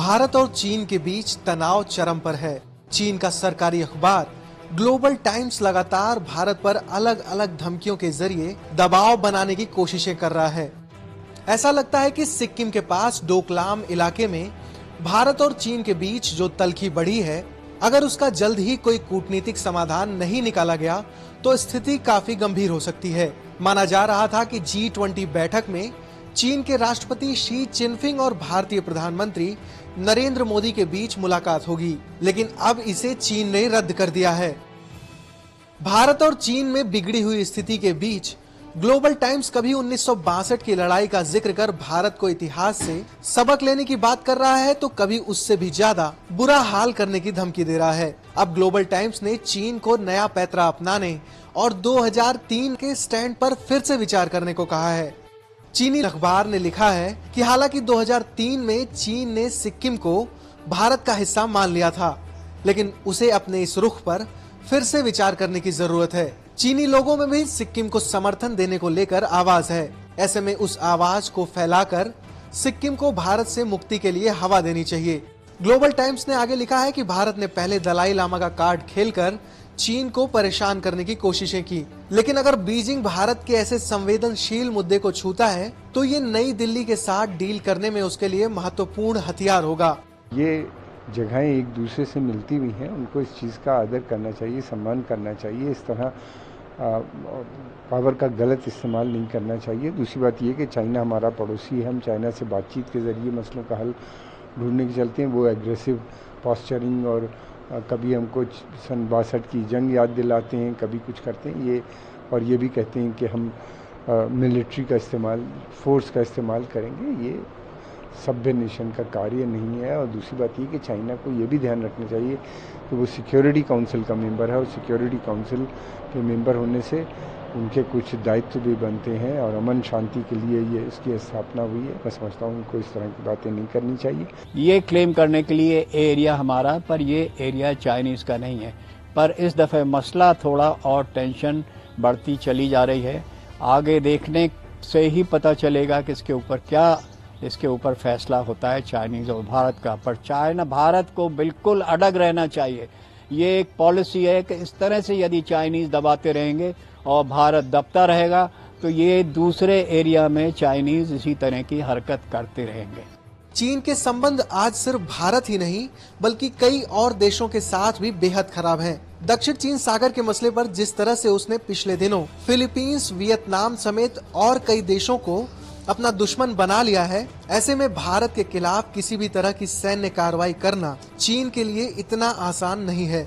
भारत और चीन के बीच तनाव चरम पर है। चीन का सरकारी अखबार ग्लोबल टाइम्स लगातार भारत पर अलग अलग धमकियों के जरिए दबाव बनाने की कोशिशें कर रहा है। ऐसा लगता है कि सिक्किम के पास डोकलाम इलाके में भारत और चीन के बीच जो तल्खी बढ़ी है, अगर उसका जल्द ही कोई कूटनीतिक समाधान नहीं निकाला गया तो स्थिति काफी गंभीर हो सकती है। माना जा रहा था कि G20 बैठक में चीन के राष्ट्रपति शी चिनफिंग और भारतीय प्रधानमंत्री नरेंद्र मोदी के बीच मुलाकात होगी, लेकिन अब इसे चीन ने रद्द कर दिया है। भारत और चीन में बिगड़ी हुई स्थिति के बीच ग्लोबल टाइम्स कभी 1962 की लड़ाई का जिक्र कर भारत को इतिहास से सबक लेने की बात कर रहा है, तो कभी उससे भी ज्यादा बुरा हाल करने की धमकी दे रहा है। अब ग्लोबल टाइम्स ने चीन को नया पैतरा अपनाने और 2003 के स्टैंड पर फिर से विचार करने को कहा है। चीनी अखबार ने लिखा है कि हालांकि 2003 में चीन ने सिक्किम को भारत का हिस्सा मान लिया था, लेकिन उसे अपने इस रुख पर फिर से विचार करने की जरूरत है। चीनी लोगों में भी सिक्किम को समर्थन देने को लेकर आवाज है। ऐसे में उस आवाज को फैलाकर सिक्किम को भारत से मुक्ति के लिए हवा देनी चाहिए। ग्लोबल टाइम्स ने आगे लिखा है कि भारत ने पहले दलाई लामा का कार्ड खेलकर चीन को परेशान करने की कोशिशें की, लेकिन अगर बीजिंग भारत के ऐसे संवेदनशील मुद्दे को छूता है तो ये नई दिल्ली के साथ डील करने में उसके लिए महत्वपूर्ण हथियार होगा। ये जगहें एक दूसरे से मिलती हुई हैं, उनको इस चीज़ का आदर करना चाहिए, सम्मान करना चाहिए। इस तरह पावर का गलत इस्तेमाल नहीं करना चाहिए। दूसरी बात ये कि चाइना हमारा पड़ोसी है, हम चाइना से बातचीत के ज़रिए मसलों का हल ढूंढने के चलते हैं। वो एग्रेसिव पॉस्चरिंग और कभी हमको सन 62 की जंग याद दिलाते हैं, कभी कुछ करते हैं ये भी कहते हैं कि हम मिलिट्री का इस्तेमाल, फोर्स का इस्तेमाल करेंगे। ये सभ्य नेशन का कार्य नहीं है। और दूसरी बात ये कि चाइना को ये भी ध्यान रखना चाहिए कि वो सिक्योरिटी काउंसिल का मेंबर है और सिक्योरिटी काउंसिल के मेंबर होने से उनके कुछ दायित्व भी बनते हैं और अमन शांति के लिए ये इसकी स्थापना हुई है। मैं समझता हूँ उनको इस तरह की बातें नहीं करनी चाहिए। ये क्लेम करने के लिए एरिया हमारा, पर ये एरिया चाइनीज़ का नहीं है। पर इस दफ़े मसला थोड़ा और टेंशन बढ़ती चली जा रही है। आगे देखने से ही पता चलेगा कि इसके ऊपर फैसला होता है चाइनीज़ और भारत का। पर भारत को बिल्कुल अडग रहना चाहिए। ये एक पॉलिसी है कि इस तरह से यदि चाइनीज़ दबाते रहेंगे और भारत दबता रहेगा तो ये दूसरे एरिया में चाइनीज़ इसी तरह की हरकत करते रहेंगे। चीन के संबंध आज सिर्फ भारत ही नहीं बल्कि कई और देशों के साथ भी बेहद खराब हैं। दक्षिण चीन सागर के मसले पर जिस तरह से उसने पिछले दिनों फिलीपींस, वियतनाम समेत और कई देशों को अपना दुश्मन बना लिया है, ऐसे में भारत के खिलाफ किसी भी तरह की सैन्य कार्रवाई करना चीन के लिए इतना आसान नहीं है।